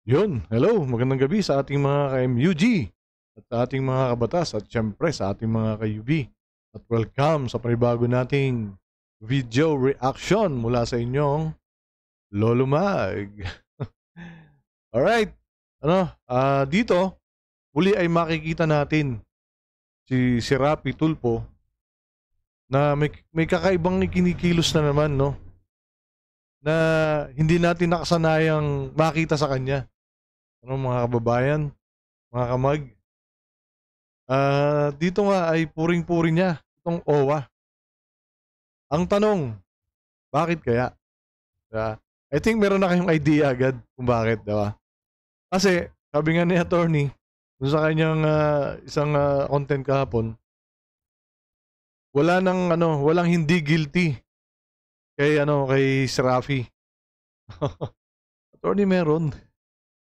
Yun, hello, magandang gabi sa ating mga ka-MUG at sa ating mga kabatas at syempre sa ating mga ka-UB. At welcome sa panibago nating video reaction mula sa inyong Lolo Mag. Alright, dito, muli ay makikita natin si Rapi Tulfo na may kakaibang ikinikilos na naman, no? Na hindi natin nakasanayang makita sa kanya. Mga kababayan, mga kamag. Dito nga ay puring-puri niya itong OWA. Ang tanong, bakit kaya? Diba? I think meron na kayong idea agad kung bakit, diba? Kasi, sabi nga ni attorney, dun sa kanyang isang content kahapon, walang hindi guilty kay Serafi. Attorney meron.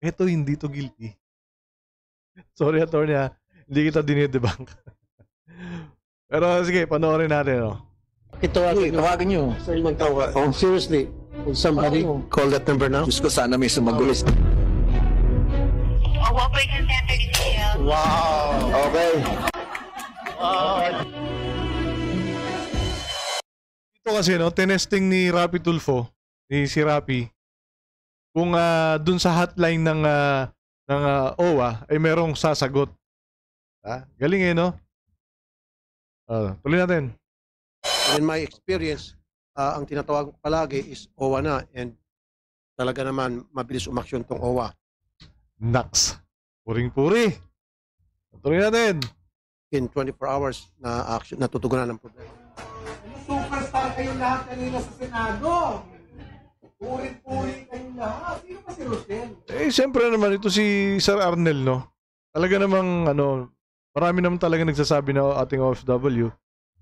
Ito hindi to guilty. Sorry attorney hindi kita dinidebunk. Pero sige, panoorin natin, no? Tawagan nyo. Sir, magtawag. Oh, seriously, will somebody call that number now? Diyos ko, sana may sumagot. Operation Center Detail. Wow. Okay. Ito kasi, no, tinesting ni Rapi Tulfo, si Rapi, kung dun sa hotline ng OWA ay merong sasagot. Galing no? Tuloy natin. In my experience, ang tinatawag ko palagi is OWA na, and talaga naman mabilis umaksyon tong OWA. Naks. Puring-puri. Tuloy natin. In 24 hours na action, natutugunan ng problema. Superstar kayong lahat kanina sa Senado. Puri-puri kayong lahat. Sino ba si Rosel? Siyempre naman ito si Sir Arnel, no? Talaga namang, marami naman talaga nagsasabi na ating OFW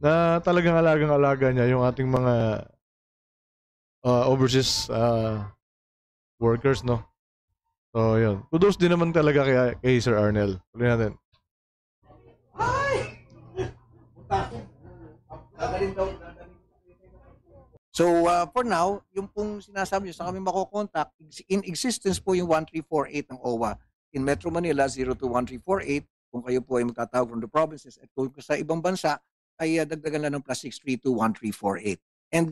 na talagang alagang-alaga niya yung ating mga overseas workers, no? So, yun. Kudos din naman talaga kay Sir Arnel. Tuloy natin. Ay! Gagaling daw. So, for now, yung pong sinasabi nyo, sa kami makokontakt, in existence po yung 1348 ng OWA. In Metro Manila, 021348, kung kayo po ay magtatawag from the provinces, at kung sa ibang bansa, ay dagdagan lang ng +6321348. And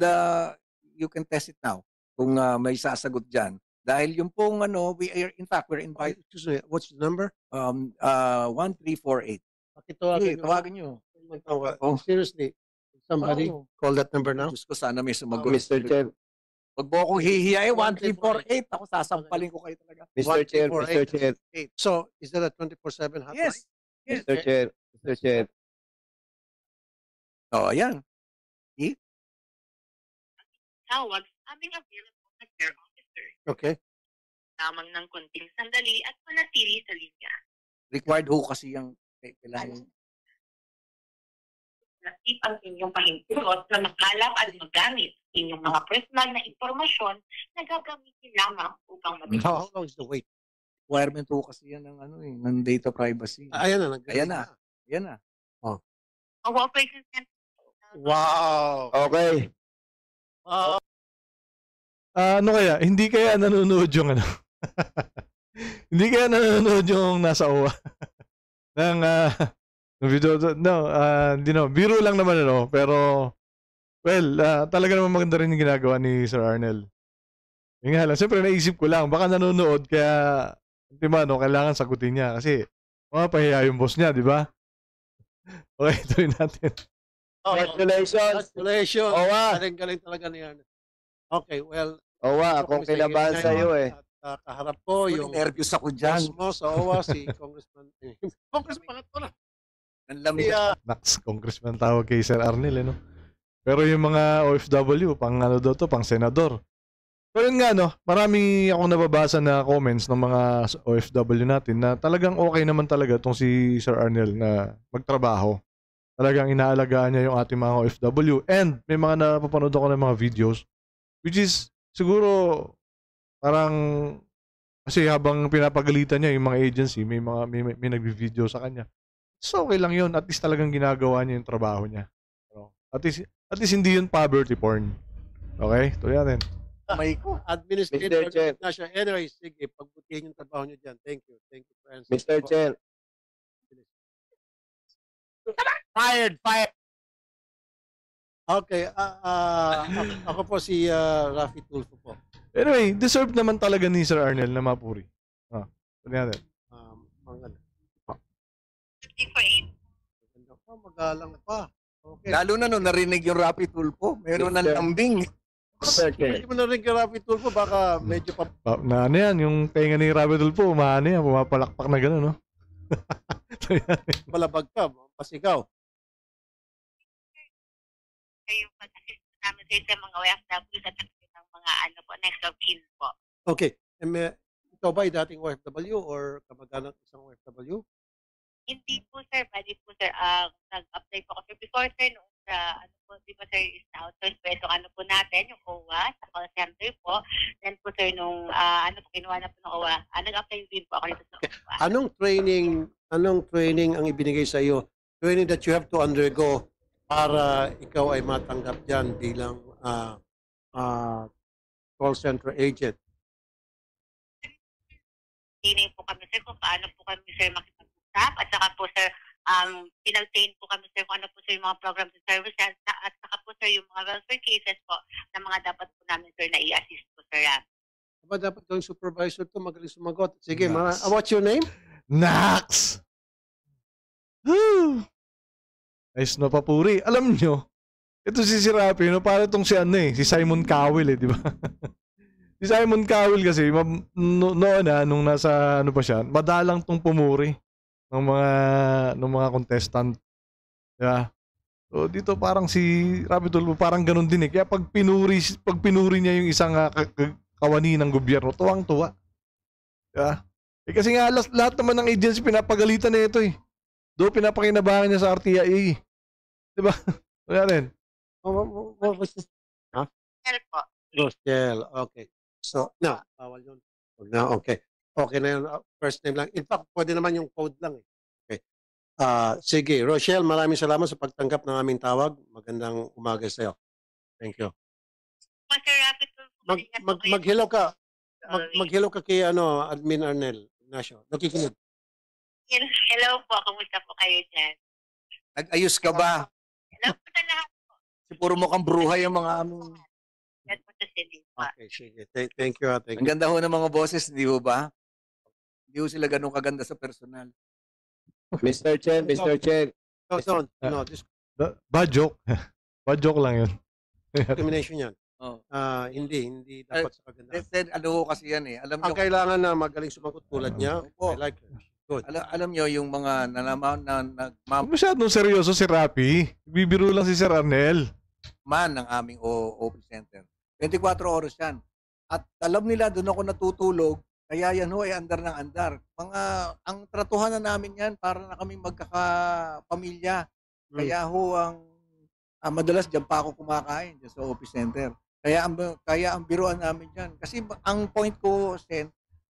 you can test it now kung may sasagot dyan. Dahil yung pong in fact, we're invited. Excuse me, what's the number? 1348. Pakitawagan nyo. Tawagan nyo. Magtawag. Oh, seriously, will somebody call that number now? Diyos ko, sana may sumagot. Mr. Chair, Huwag mo akong hihiyain, 1348. Ako sasampalin ko kayo talaga. Mr. Chair, Mr. Chair, So, is that a 24/7 hotline? Yes. Yes. Mr. Chair, Mr. Chair. Oh, ayan. Tawag sa aming available na care officer. Okay. Lamang ng konting sandali at manatili sa linya. Required ho kasi yung kailangan. Nasip ang inyong pahintulot na makalap at magamit inyong mga personal na impormasyon na gagamitin lamang upang mabigyan. How long is the wait? Requirement ho kasi yan ng ng data privacy. Ayan na. Ayan na. Ayan na. Ang Operation Center. Wow. Okay. Ano kaya? Hindi kaya nanonood yung Hindi kaya nanonood yung nasa OWA ng video. No, biro lang naman pero well, talaga naman maganda rin yung ginagawa ni Sir Arnel. Yung nga lang, siyempre naisip ko lang, baka nanonood kaya kailangan sagutin niya kasi mapahiya yung boss niya, di ba? Okay, tuloy natin. Congratulations. Congratulations. OWA. Galing talaga niyan. Okay, well, OWA, akong kinabahan sa iyo eh. At kaharap ko yung Nervous ako dyan. boss mo sa OWA, si Congressman. Congressman ito na. Ang lamig. Naks, congressman tawag kay Sir Arnel, no? Pero yung mga OFW, pang pang senador. Pero yun nga, marami akong nababasa na comments ng mga OFW natin na talagang okay naman talaga itong si Sir Arnel na magtrabaho. Talagang inaalagaan niya yung ating mga OFW. And may mga napapanood ako ng mga videos, which is siguro parang kasi habang pinapagalitan niya yung mga agency, may nagvi-video sa kanya. So okay lang yun. At least talagang ginagawa niya yung trabaho niya. At least hindi yun poverty porn. Okay? Tuloy natin. May ko. Administrator Mr. Chair. na siya. Anyway, sige, pagbutihin yung trabaho nyo dyan. Thank you. Thank you for answering. Mr. Chair. Fired. Okay. Ako po si Rafi Tulfo po. Anyway, deserve naman talaga ni Sir Arnel na mapuri. Tuloy natin. Maganda. 348. Magalang pa. Okay. Lalo na nung narinig yung Rapi Tulfo, meron ng Mr. lambing. Mr. Chair. Hindi mo na rin kay Rafi Tulfo, baka medyo pa... Na ano yan, yung tenga ni Rabidol po, umahano yan, pumapalakpak na gano'n, no? palabag ka, pasigaw. Kayo pag-assist po namin sir sa mga OFWs at ng mga ano po, next of kin po. Okay. Ikaw ba ay dating OFW or kamag-anak isang OFW? Hindi po sir, bali po sir, nag-apply po ako sir before sir, noong sa, ano po, di ba sir, is na-outsource po itong ano po natin, yung OWA, sa call center po. Then po sir, nung, ano po, kinuha na po ng OWA, nag-apply din po ako dito sa OWA. Anong training ang ibinigay sa iyo? Training that you have to undergo para ikaw ay matanggap diyan bilang call center agent. Training po kami sir kung paano po kami sir makipag-usap at saka po sir, pinag-train po kami sir kung ano po sir yung mga programs and services at saka po sir yung mga welfare cases po na mga dapat po namin sir na i-assist po sir. Aba, dapat gawing supervisor to, magaling sumagot. Sige, Nice. what's your name? Nax! Ayos na papuri. Alam nyo, ito si Rapi, no? Para itong si ano si Simon Cowell di ba? Si Simon Cowell kasi, noon nung nasa ano pa siya, madalang tong pumuri ng mga contestant. Diba? So dito parang si Rapi Tulfo parang ganun din Kaya pag pinuri niya yung isang kawani ng gobyerno, tuwang-tuwa. Diba? Kasi nga lahat naman ng agency pinapagalitan na ito Doon pinapakinabangan niya sa RTIA. Diba? Wala rin. What was this? Help po. Rochelle. Okay. So, no. Bawal yun. Huwag na. Okay. Okay na yun. First name lang. In fact, pwede naman yung code lang Okay. Sige. Rochelle, maraming salamat sa pagtanggap ng aming tawag. Magandang umaga sa iyo. Thank you. Master Rapid po. Mag-hello ka. Mag-hello ka kay Admin Arnel Ignacio. Nakikinig. Hello po, kumusta po kayo dyan? Nag-ayos ka ba? Hello po sa lahat. Kasi puro mukhang bruhay yung mga aming... Yan po sa Silva. Okay, sige. Thank you. Thank Ang you. ganda ho ng mga boses, di ho ba? Hindi ho sila ganun kaganda sa personal. Mr. Chair. No, this Bad joke. Bad joke lang yun. discrimination yan. Oh. Hindi dapat sa kagandaan. Then, ano ho kasi yan Alam Ang nyo, kailangan na magaling sumagot tulad niya. Opo. I like her. Good. alam nyo yung mga Masyadong seryoso si Rapi. Bibiro lang si Sir Arnel. man ng aming office center. 24 oras yan. At alam nila, doon ako natutulog, kaya yan ho ay andar ng andar. Ang tratuhan na namin yan, para na kami magkakapamilya. Kaya ho, madalas dyan pa ako kumakain dyan sa office center. Kaya ang biruan namin dyan. Kasi ang point ko, Sen,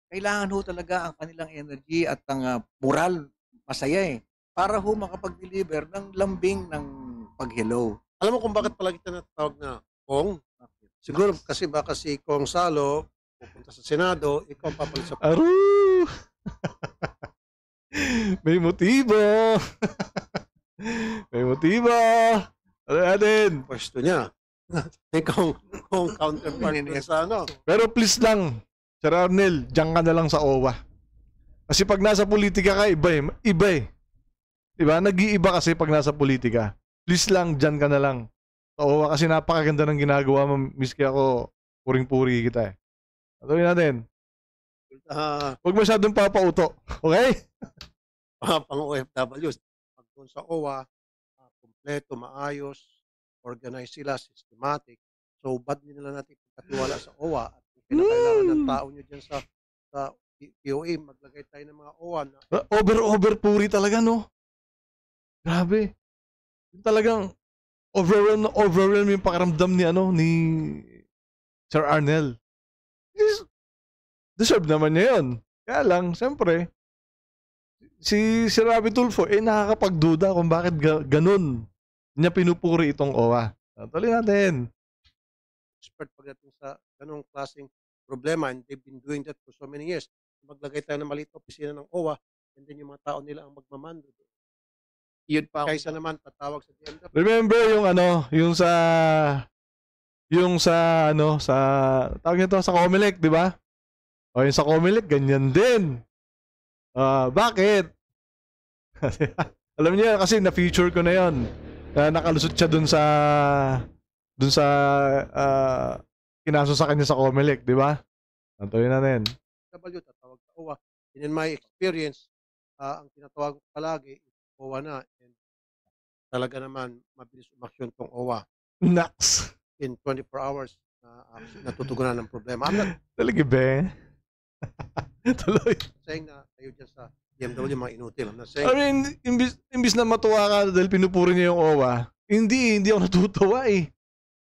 kailangan ho talaga ang kanilang energy at ang moral, masaya para ho makapag-deliver ng lambing ng pag-hello. Alam mo kung bakit pala kita natawag na Kong? Siguro kasi baka si Kong Salo pupunta sa Senado, ikaw papalit sa Aru! May motibo! May motibo! Ano natin? pwesto niya. Ikaw kung counterpart niya sa Pero please lang, Sir Arnel, diyan ka na lang sa OWA. Kasi pag nasa politika ka, iba Diba? Nag-iiba kasi pag nasa politika. Please lang, diyan ka na lang. Sa OWA kasi napakaganda ng ginagawa mo. Miski ako, puring-puri kita Tuloy natin. Huwag masyadong papauto. Okay? pang OFWs. Pag doon sa OWA, kompleto, maayos, organized sila, systematic. So, ba't hindi nila natin pagkatiwala sa OWA at kailangan ng tao nyo dyan sa POA, maglagay tayo ng mga OWA na Over puri talaga, no? Grabe. Yung talagang overwhelm yung pakiramdam ni Sir Arnel. Deserve naman niya yun. Kaya lang, siyempre, si Rapi Tulfo, nakakapagduda kung bakit ganun niya pinupuri itong OWA. Tuloy natin. expert pagdating sa ganong klaseng problema and they've been doing that for so many years. maglagay tayo ng maliit na opisina ng OWA and then yung mga tao nila ang magmamando. Yun pa. Kaysa naman tatawag sa DMW. Remember yung ano, yung sa tawag nito sa Comelec, di ba? O yung sa Comelec, ganyan din. Bakit? Alam niyo kasi na-feature ko na yon. Nakalusot siya dun sa kinaso sa kanya sa Comelec, di ba? Antuin natin. DMW tatawag sa OWA. And in my experience, ang tinatawag ko palagi is OWA na. And talaga naman, mabilis umaksyon tong OWA. Naks. In 24 hours, natutugunan ng problema. I'm not Talaga ba? Tuloy. saying na kayo dyan sa DMW mga inutil. I'm not saying, I mean, imbis na matuwa ka dahil pinupuri niya yung OWA, hindi ako natutuwa eh.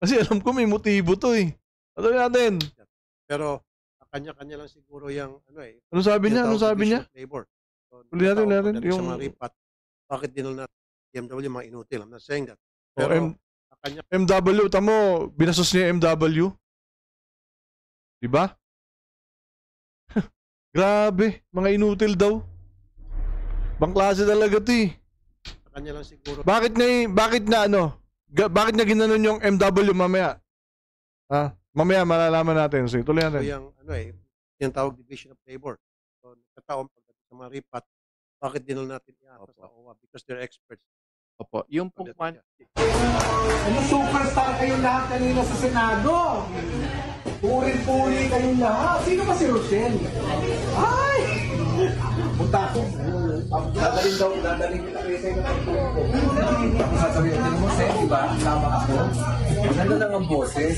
Kasi alam ko may motibo to eh. Ano natin? pero kanya-kanya lang siguro yung Ano sabi niya? Ano tinatawag sabi niya? division of labor. So, Uli natin, tao natin, pagdating sa yung- mga ripat, bakit dinal na DMW mga inutil? I'm not saying that. O, Pero kanya MW, tamo, binasos niya yung MW. Diba? Grabe, mga inutil daw. Bang klase talaga to eh. kanya lang siguro Bakit niya ginanon yung MW mamaya? Mamaya malalaman natin. Sige, tuloy natin. yung tinatawag division of labor. So nagkataon pagdating sa mga ripat, bakit dinal natin iasa sa OWA? Because they're experts. Opo. Yung pong Ano, superstar kayong lahat kanina sa Senado. Purin-puri kayong lahat. Sino ba si Rochelle? Ay! Punta ako. Dadaling kita kayo sa inyo ng tulong ko. Sasabihin din mo, Sen, di ba? Tama ako. Ganda lang ang boses.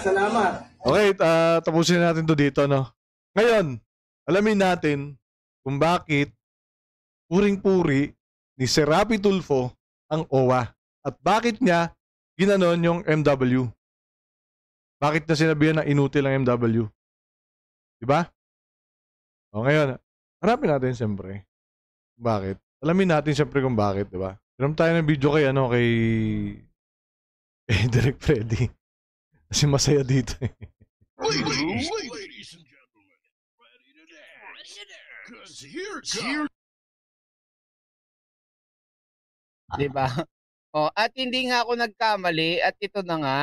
Salamat. Okay, tapusin natin to dito, no? Ngayon, alamin natin kung bakit puring-puri ni Serapi Tulfo ang OWA at bakit niya ginanon yung MW. Bakit na sinabihan na inutil ang MW? Diba? O ngayon, harapin natin siyempre. Bakit? Alamin natin siyempre kung bakit, diba? Meron tayo ng video kay Direk Freddy. Kasi masaya dito eh. Ladies and gentlemen, ready to dance? Cause here comes... Di ba? Oh, at hindi nga ako nagkamali at ito na nga.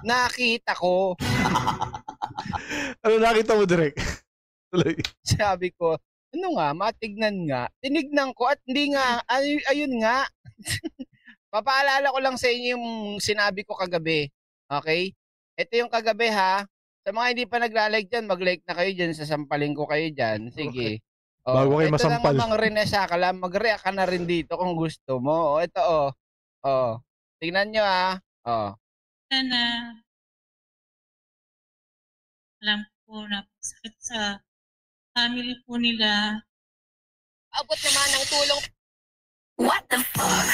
Nakita ko. Ano nakita mo, Direk? Tuloy. Sabi ko, ano nga, matignan nga. Tinignan ko at hindi nga, ayun nga. Papaalala ko lang sa inyo yung sinabi ko kagabi. Okay? Ito yung kagabi ha. Sa mga hindi pa nagla-like dyan, mag-like na kayo dyan. Sasampaling ko kayo dyan. Sige. Bago kayo masampal. Ito na nga Renesa ka lang. Mag-react ka na rin dito kung gusto mo. O, ito o. O. Tingnan nyo ha. O. Na alam ko na sakit sa family po nila. Abot naman ng tulong. What the fuck?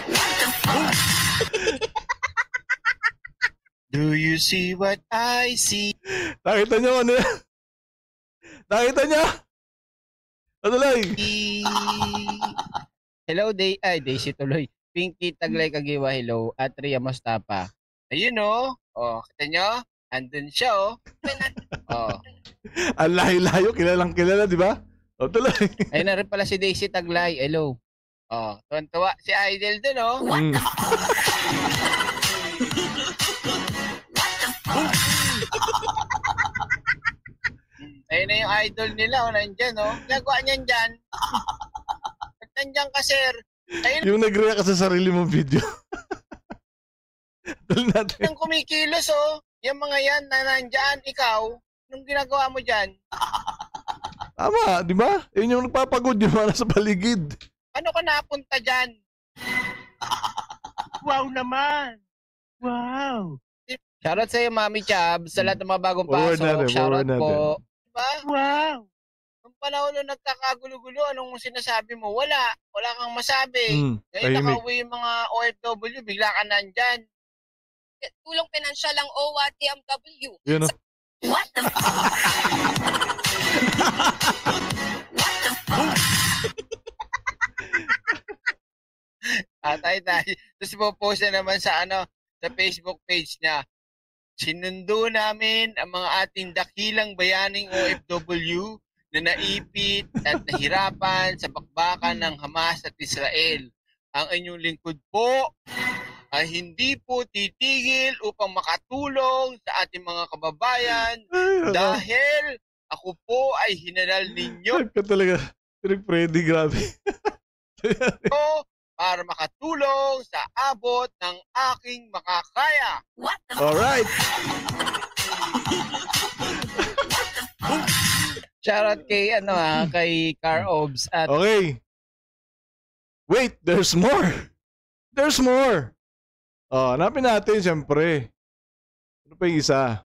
What the fuck? Do you see what I see? Nakita niyo ano yan? Nakita niya? Tuloy. Hello, Daisy tuloy. Pinky Taglay Kagiwa, hello. At Ria Mostapa. Ayun o. Oh, kita nyo? Andun siya o. Oh. Ang layo-layo, kilalang kilala, di ba? O, tuloy. Ayun na rin pala si Daisy Taglay. Hello. Oh, tuwan-tuwa. Si Idol dun o. Mm. Ayun na yung idol nila o. Nandyan o. Nagawa niyan dyan. Ba't nandyan ka, sir? Ayun Yung nag-react ka sa sarili mong video. Tuloy natin. ang kumikilos o. Yung mga yan na nandyan, ikaw, anong ginagawa mo dyan? Tama, di ba? Yun yung nagpapagod yung mga nasa paligid. Ano ka napunta dyan? Wow naman! Wow! Shoutout sa iyo, Mami Chab, sa lahat ng mga bagong Forward pasok. natin, Shoutout forward po. Diba? Wow! Nung panahon nung nagkakagulo-gulo, anong sinasabi mo? Wala. Wala kang masabi. Ngayon tahimik. nakauwi yung mga OFW, bigla ka nandyan. Tulong pinansyal ang OWA DMW. Yun o. What the fuck? What the fuck? Tay. Tapos ipopost na naman sa sa Facebook page niya. Sinundo namin ang mga ating dakilang bayaning OFW na naipit at nahirapan sa bakbakan ng Hamas at Israel. Ang inyong lingkod po ay hindi po titigil upang makatulong sa ating mga kababayan dahil ako po ay hinalal ninyo Ka talaga. Direk Freddy, grabe. para makatulong sa abot ng aking makakaya. Alright. Shoutout kay kay Car Obs at Okay. Wait, there's more. There's more. Hanapin natin, siyempre. Ano pa yung isa?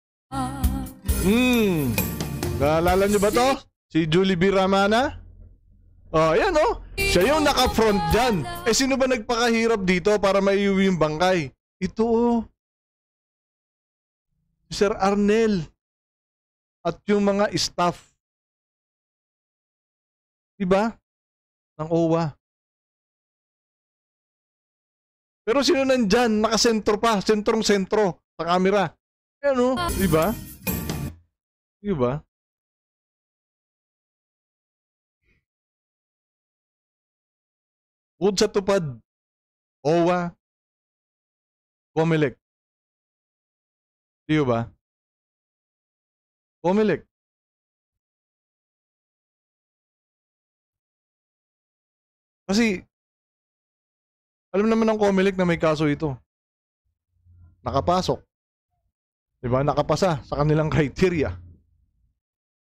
Naalala niyo ba to? Si Julie B. Ramana? Yan Siya yung naka-front dyan. Sino ba nagpakahirap dito para maiuwi yung bangkay? Ito Si Sir Arnel. At yung mga staff. Diba? Ng OWA. Pero sino nandyan? Nakasentro pa. Sentrong-sentro. Sa camera. Yan Diba? Diba? Bukod sa tupad, OWA, Comelec. Di ba? Comelec. Kasi, alam naman ng Comelec na may kaso ito. Nakapasok. Di ba? Nakapasa sa kanilang criteria.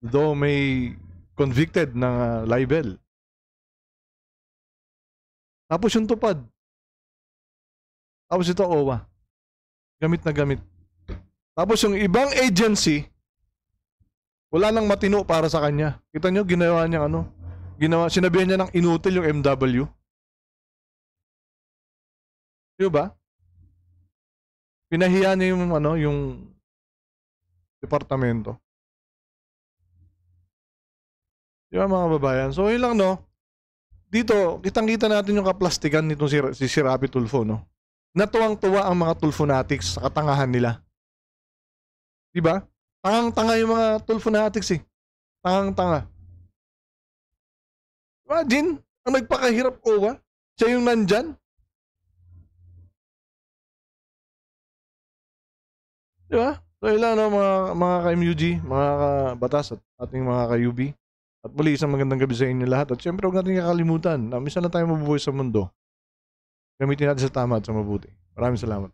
Though may convicted na libel. Tapos yung tupad. Tapos ito OWA. Gamit na gamit. Tapos yung ibang agency, wala nang matino para sa kanya. Kita nyo, ginawa niya sinabihan niya ng inutil yung MW. Di ba? Pinahiya niya yung departamento. Di ba mga babayan? So yun lang dito, kitang-kita natin yung kaplastikan nitong si Rapi Tulfo, Natuwang-tuwa ang mga Tulfonatics sa katangahan nila. Diba? Tangang-tanga yung mga Tulfonatics Tangang-tanga. Imagine, ang nagpakahirap OWA, siya yung nandyan. Diba? So yun lang mga ka-MUG, mga kabatas at ating mga ka-UB. At muli, isang magandang gabi sa inyo lahat. At syempre, huwag natin kakalimutan na minsan lang tayo mabubuhay sa mundo. Gamitin natin sa tama at sa mabuti. Maraming salamat.